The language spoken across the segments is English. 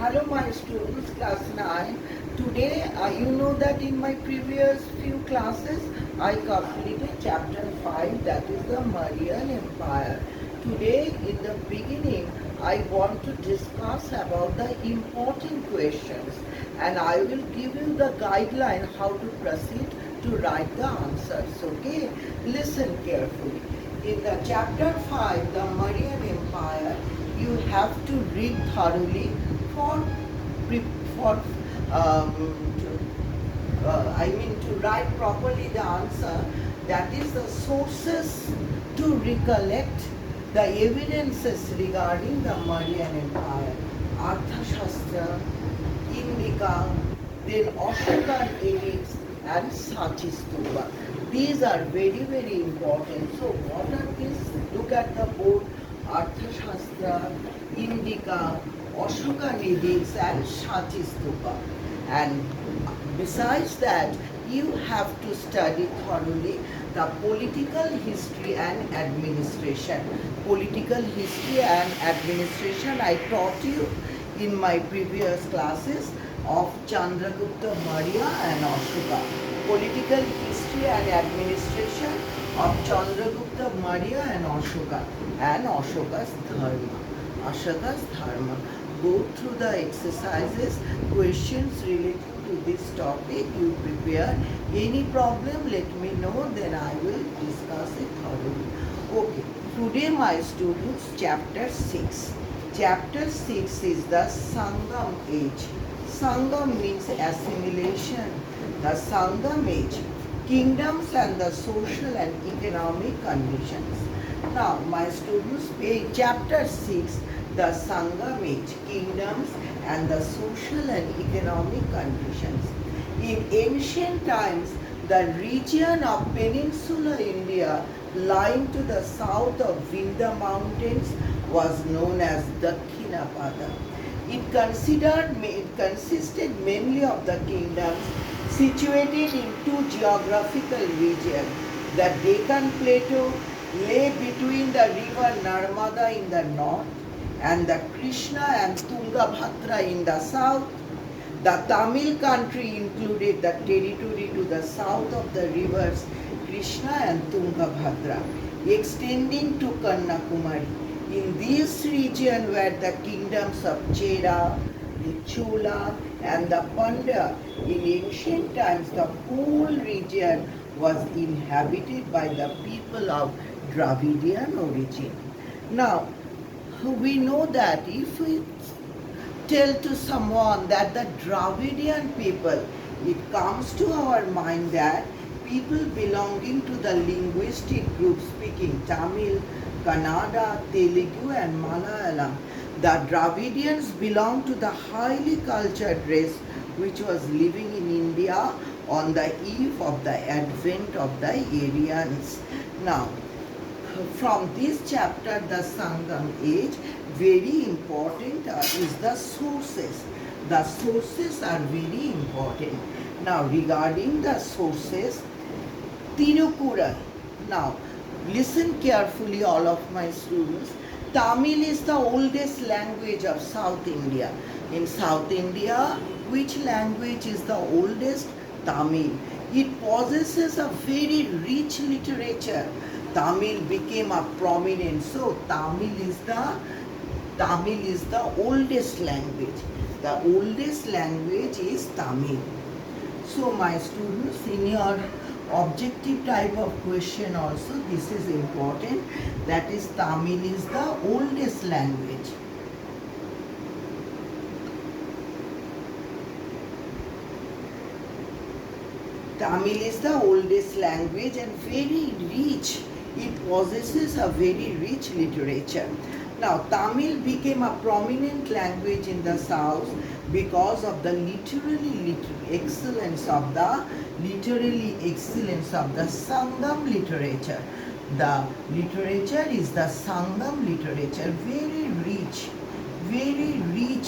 Hello my students, class 9. Today you know that in my previous few classes I completed chapter 5, that is the Mauryan Empire. Today in the beginning I want to discuss about the important questions and I will give you the guideline how to proceed to write the answers. Okay, listen carefully. In the chapter 5, the Mauryan Empire, you have to read thoroughly for for I mean to write properly the answer, that is the sources to recollect the evidences regarding the Mauryan Empire, Arthashastra, Indica, then Ashokan edicts and Sachi Stupa. These are very very important. So what are these? Look at the board. Arthashastra, Indica, Ashokan edicts and Sachi Stupa. And besides that, you have to study thoroughly the political history and administration. Political history and administration I taught you in my previous classes of Chandragupta Maurya and Ashoka. Political history and administration of Chandragupta Maurya and Ashoka's Dharma. Ashoka's Dharma. Go through the exercises, questions related to this topic. You prepare. Any problem, let me know, then I will discuss it thoroughly. Okay, today my students, chapter 6. Chapter 6 is the Sangam age. Sangam means assimilation. The Sangam age, kingdoms and the social and economic conditions. Now, my students, chapter 6, the Sangam age, kingdoms and the social and economic conditions. In ancient times, the region of peninsular India lying to the south of Vindhya mountains was known as Dakkinapada. It consisted mainly of the kingdoms situated in two geographical regions. The Deccan Plateau lay between the river Narmada in the north and the Krishna and Tungabhadra in the south. The Tamil country included the territory to the south of the rivers Krishna and Tungabhadra, extending to Kanyakumari. In this region were the kingdoms of Chera, the Chola and the Pandya. In ancient times, the whole region was inhabited by the people of Dravidian origin. Now, we know that if we tell to someone that the Dravidian people, it comes to our mind that people belonging to the linguistic group speaking Tamil, Kannada, Telugu and Malayalam. The Dravidians belong to the highly cultured race which was living in India on the eve of the advent of the Aryans. Now, from this chapter, the Sangam age, very important is the sources. The sources are very important. Now, regarding the sources, Tirukural. Now, listen carefully, all of my students. Tamil is the oldest language of South India. In South India, which language is the oldest? Tamil. It possesses a very rich literature. Tamil became a prominent. So Tamil is the oldest language. The oldest language is Tamil. So my students, in your objective type of question also, this is important. That is, Tamil is the oldest language. Tamil is the oldest language and very rich. It possesses a very rich literature. Now, Tamil became a prominent language in the south because of the literary excellence of the Sangam literature. The literature is the Sangam literature, very rich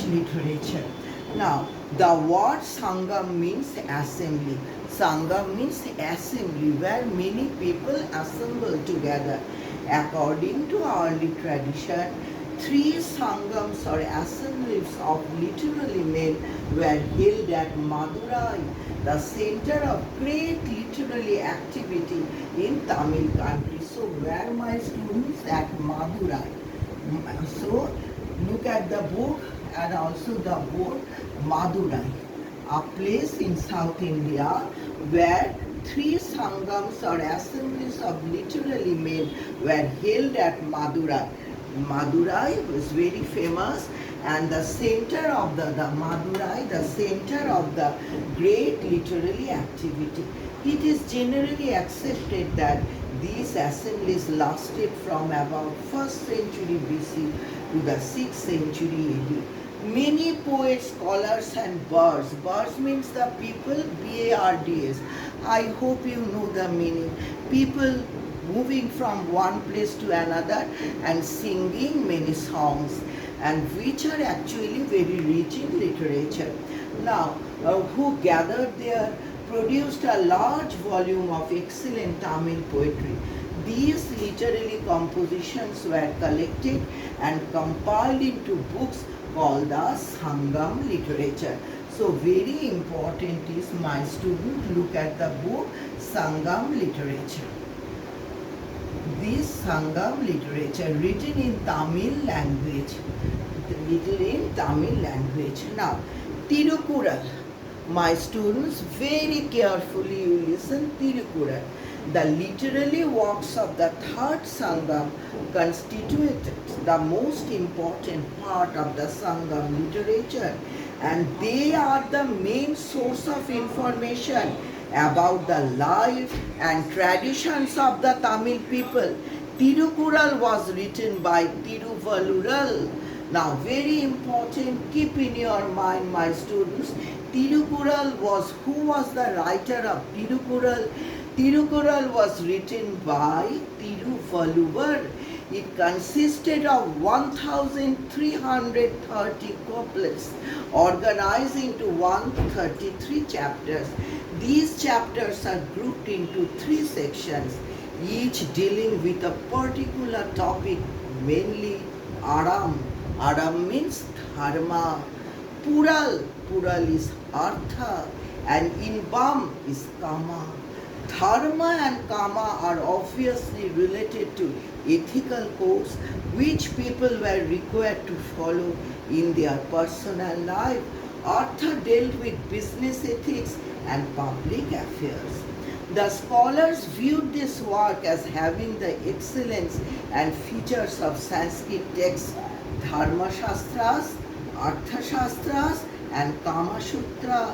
literature. Now, the word Sangam means assembly. Sangam means assembly, where many people assemble together. According to our tradition, 3 sangams or assemblies of literary men were held at Madurai, the center of great literary activity in Tamil country. So where my students at Madurai. So look at the book and also the board Madurai, a place in South India where 3 sangams or assemblies of literary men were held at Madurai. Madurai was very famous, and the center of the Madurai, the center of the great literary activity. It is generally accepted that these assemblies lasted from about 1st century BC to the 6th century AD. Many poets, scholars and bards. Bards means the people, B-A-R-D-S. I hope you know the meaning. People moving from one place to another and singing many songs, and which are actually very rich in literature. Now, who gathered there produced a large volume of excellent Tamil poetry. These literary compositions were collected and compiled into books called the Sangam literature. So very important is, my student, look at the book Sangam literature. This Sangam literature written in Tamil language. Written in Tamil language. Now, Tirukural. My students, very carefully you listen. Tirukural. The literary works of the third Sangam constituted the most important part of the Sangam literature, and they are the main source of information about the life and traditions of the Tamil people. Tirukural was written by Tiruvallural. Now, very important, keep in your mind, my students, Tirukural was, who was the writer of Tirukural? Tirukural was written by Tiruvalluvar. It consisted of 1,330 couplets organized into 133 chapters. These chapters are grouped into 3 sections, each dealing with a particular topic, mainly Aram. Aram means dharma. Pural, Pural is artha, and Inbam is kama. Dharma and kama are obviously related to ethical codes which people were required to follow in their personal life. Artha dealt with business ethics and public affairs. The scholars viewed this work as having the excellence and features of Sanskrit texts, Dharma Shastras, Artha Shastras and Kama Sutra.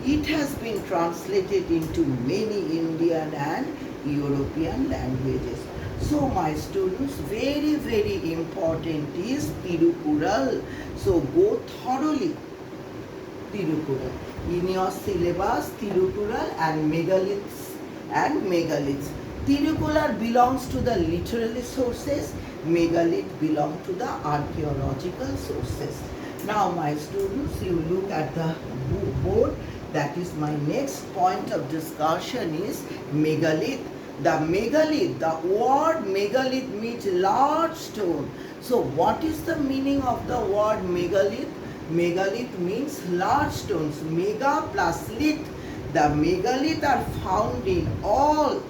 It has been translated into many Indian and European languages. So my students, very, very important is Tirukural. So go thoroughly Tirukural. In your syllabus, Tirukural and megaliths and megaliths. Tirukural belongs to the literary sources, megalith belong to the archaeological sources. Now my students, you look at the board. That is my next point of discussion is megalith. The megalith, the word megalith means large stone. So what is the meaning of the word megalith? Megalith means large stones. Mega plus lith. The megalith are found in all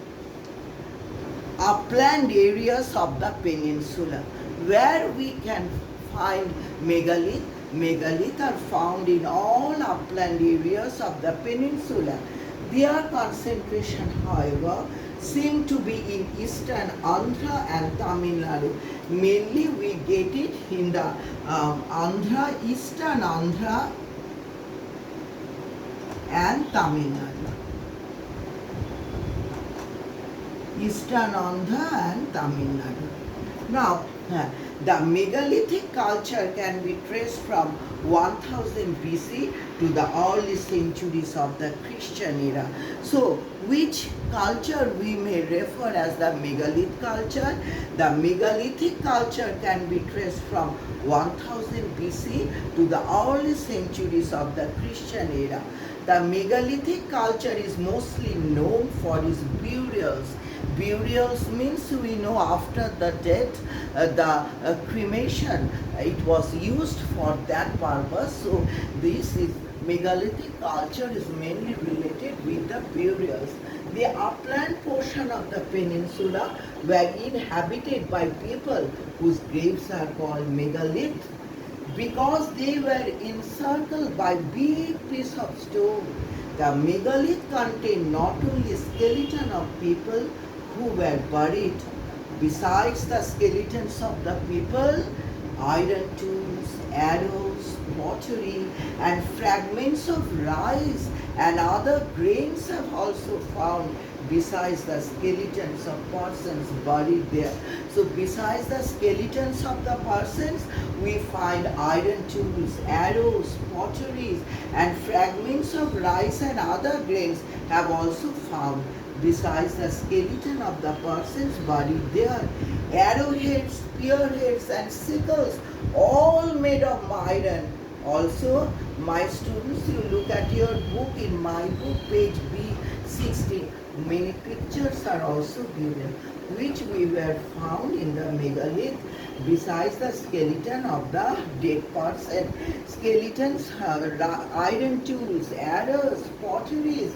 upland areas of the peninsula. Where we can find megalith? Megalith are found in all upland areas of the peninsula. Their concentration, however, seem to be in eastern Andhra and Tamil Nadu. Mainly we get it in the Andhra, eastern Andhra and Tamil Nadu. Eastern Andhra and Tamil Nadu. Now, the megalithic culture can be traced from 1000 BC to the early centuries of the Christian era. So, which culture we may refer as the megalith culture? The megalithic culture can be traced from 1000 BC to the early centuries of the Christian era. The megalithic culture is mostly known for its burials. Burials means we know after the death, the cremation, it was used for that purpose. So this is megalithic culture is mainly related with the burials. The upland portion of the peninsula were inhabited by people whose graves are called megalith because they were encircled by big piece of stone. The megalith contained not only skeleton of people who were buried, besides the skeletons of the people, iron tools, arrows, pottery, and fragments of rice and other grains have also found besides the skeletons of persons buried there. So besides the skeletons of the persons, we find iron tools, arrows, potteries, and fragments of rice and other grains have also found besides the skeleton of the persons buried there. Arrowheads, spearheads, and sickles, all made of iron. Also, my students, you look at your book, in my book, page B60, many pictures are also given, which we were found in the megalith besides the skeleton of the dead person. Skeletons, iron tools, arrows, potteries,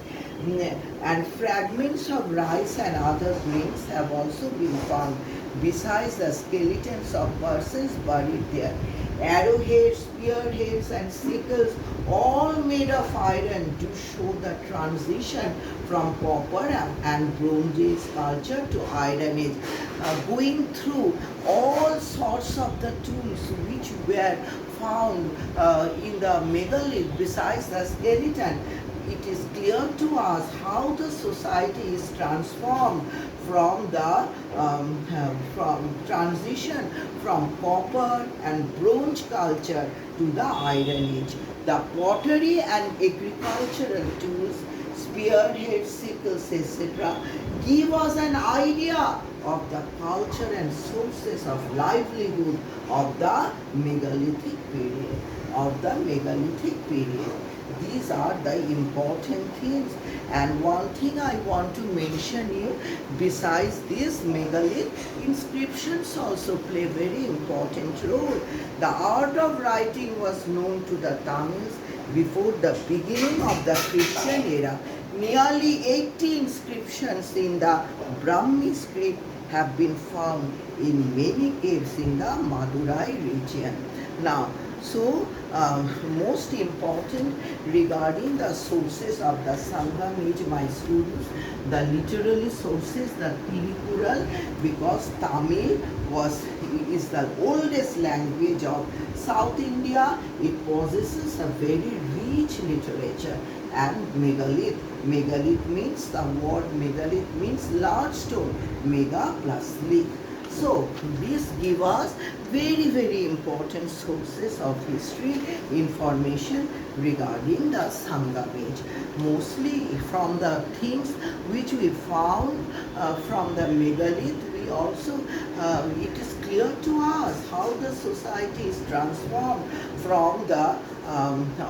and fragments of rice and other grains have also been found besides the skeletons of persons buried there. Arrowheads, spearheads, and sickles, all made of iron, do show the transition from copper and bronze age culture to iron age, going through all sorts of the tools which were found in the megalith besides the skeleton. It is clear to us how the society is transformed from the from transition from copper and bronze culture to the iron age. The pottery and agricultural tools, spearheads, sickles, etc., give us an idea of the culture and sources of livelihood of the megalithic period. These are the important things. And one thing I want to mention you, besides this megalith, inscriptions also play very important role. The art of writing was known to the Tamils before the beginning of the Christian era. Nearly 80 inscriptions in the Brahmi script have been found in many caves in the Madurai region. Now, so most important regarding the sources of the Sangam age, my students, the literary sources, the Tirikural, because Tamil is the oldest language of South India, it possesses a very rich literature. And megalith, means, the word megalith means large stone, mega plus lith. So these give us very important sources of history information regarding the Sangam age. Mostly from the things which we found from the megalith, we also it is clear to us how the society is transformed from the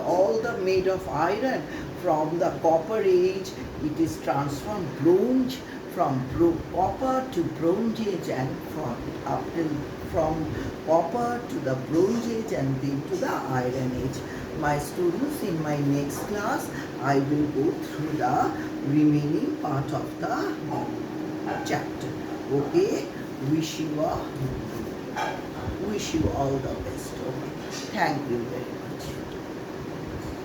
all the made of iron. From the copper age, it is transformed bronze, from copper to bronze age, and from copper to the bronze age, and then to the iron age. My students, in my next class, I will go through the remaining part of the chapter. Okay, wish you all the best. Okay, thank you very much.